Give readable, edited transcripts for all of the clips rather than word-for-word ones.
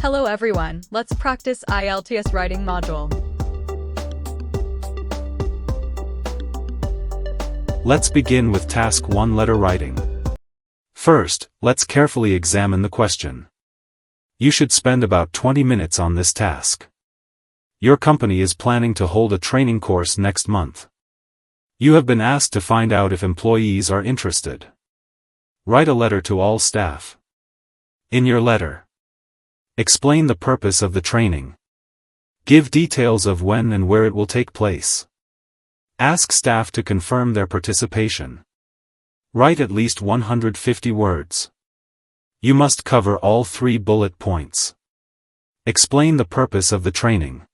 Hello everyone, let's practice IELTS Writing Module. Let's begin with Task 1 Letter Writing. First, let's carefully examine the question. You should spend about 20 minutes on this task. Your company is planning to hold a training course next month. You have been asked to find out if employees are interested. Write a letter to all staff. In your letter, explain the purpose of the training. Give details of when and where it will take place. Ask staff to confirm their participation. Write at least 150 words. You must cover all 3 bullet points. Explain the purpose of the training.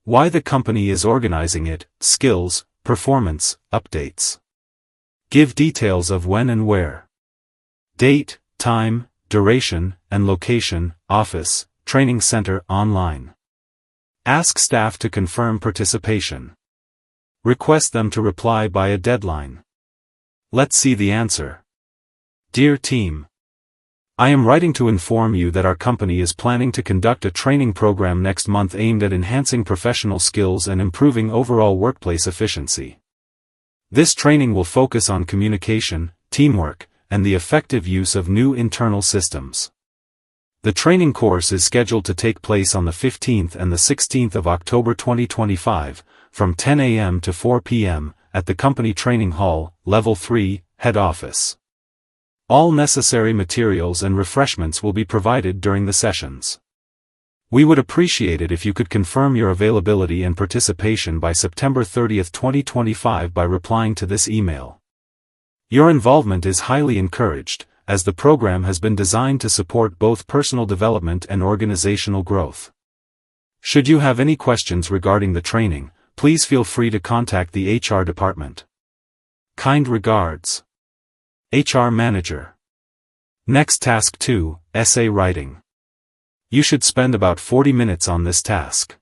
Why the company is organizing it, skills, performance, updates. Give details of when and where. Date, time, duration, and location, office, training center, online. Ask staff to confirm participation. Request them to reply by a deadline. Let's see the answer. Dear team, I am writing to inform you that our company is planning to conduct a training program next month aimed at enhancing professional skills and improving overall workplace efficiency. This training will focus on communication, teamwork, and the effective use of new internal systems. The training course is scheduled to take place on the 15th and the 16th of October 2025, from 10 a.m. to 4 p.m., at the company training hall, Level 3, Head Office. All necessary materials and refreshments will be provided during the sessions. We would appreciate it if you could confirm your availability and participation by September 30, 2025 by replying to this email. Your involvement is highly encouraged, as the program has been designed to support both personal development and organizational growth. Should you have any questions regarding the training, please feel free to contact the HR department. Kind regards. HR Manager. Next, Task 2, Essay Writing. You should spend about 40 minutes on this task.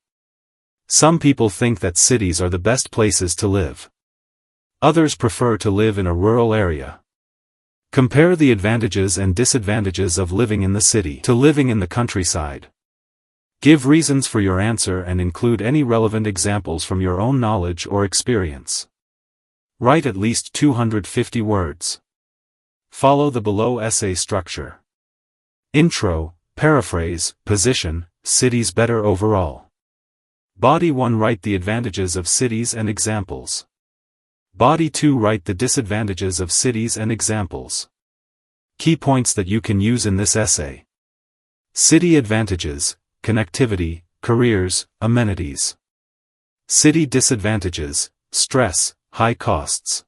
Some people think that cities are the best places to live. Others prefer to live in a rural area. Compare the advantages and disadvantages of living in the city to living in the countryside. Give reasons for your answer and include any relevant examples from your own knowledge or experience. Write at least 250 words. Follow the below essay structure. Intro, paraphrase, position, cities better overall. Body 1, write the advantages of cities and examples. Body 2, write the disadvantages of cities and examples. Key points that you can use in this essay. City advantages, connectivity, careers, amenities. City disadvantages, stress, high costs.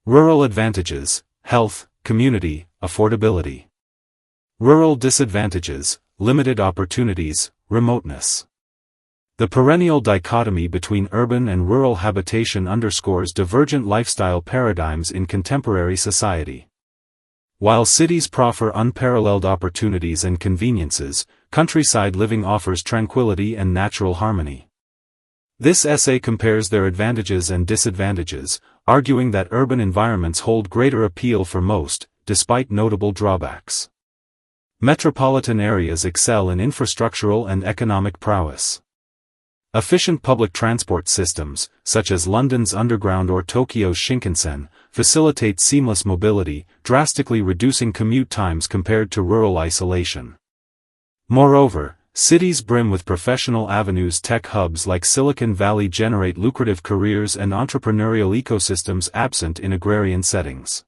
Rural advantages, health, community, affordability. Rural disadvantages, limited opportunities, remoteness. The perennial dichotomy between urban and rural habitation underscores divergent lifestyle paradigms in contemporary society. While cities proffer unparalleled opportunities and conveniences, countryside living offers tranquility and natural harmony. This essay compares their advantages and disadvantages, arguing that urban environments hold greater appeal for most, despite notable drawbacks. Metropolitan areas excel in infrastructural and economic prowess. Efficient public transport systems, such as London's Underground or Tokyo's Shinkansen, facilitate seamless mobility, drastically reducing commute times compared to rural isolation. Moreover, cities brim with professional avenues. Tech hubs like Silicon Valley generate lucrative careers and entrepreneurial ecosystems absent in agrarian settings.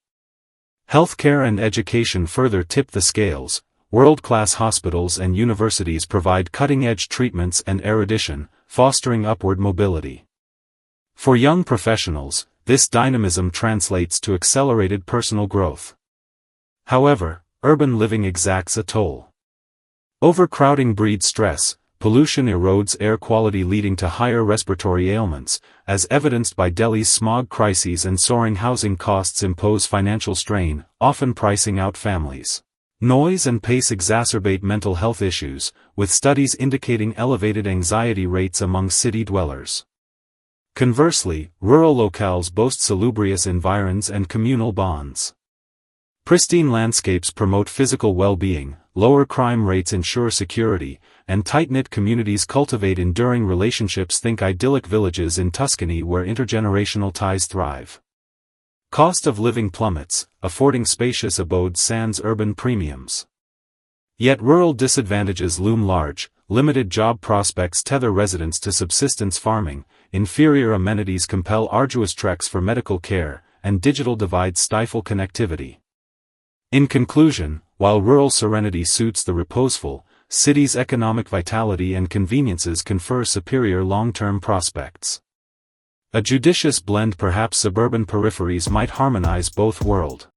Healthcare and education further tip the scales. World-class hospitals and universities provide cutting-edge treatments and erudition, fostering upward mobility. For young professionals, this dynamism translates to accelerated personal growth. However, urban living exacts a toll. Overcrowding breeds stress, pollution erodes air quality leading to higher respiratory ailments, as evidenced by Delhi's smog crises, and soaring housing costs impose financial strain, often pricing out families. Noise and pace exacerbate mental health issues, with studies indicating elevated anxiety rates among city dwellers. Conversely, rural locales boast salubrious environs and communal bonds. Pristine landscapes promote physical well-being, lower crime rates ensure security, and tight-knit communities cultivate enduring relationships. Think idyllic villages in Tuscany where intergenerational ties thrive. Cost of living plummets, affording spacious abodes sans urban premiums. Yet rural disadvantages loom large. Limited job prospects tether residents to subsistence farming, inferior amenities compel arduous treks for medical care, and digital divides stifle connectivity. In conclusion, while rural serenity suits the reposeful, cities' economic vitality and conveniences confer superior long-term prospects. A judicious blend, perhaps suburban peripheries might harmonize both worlds.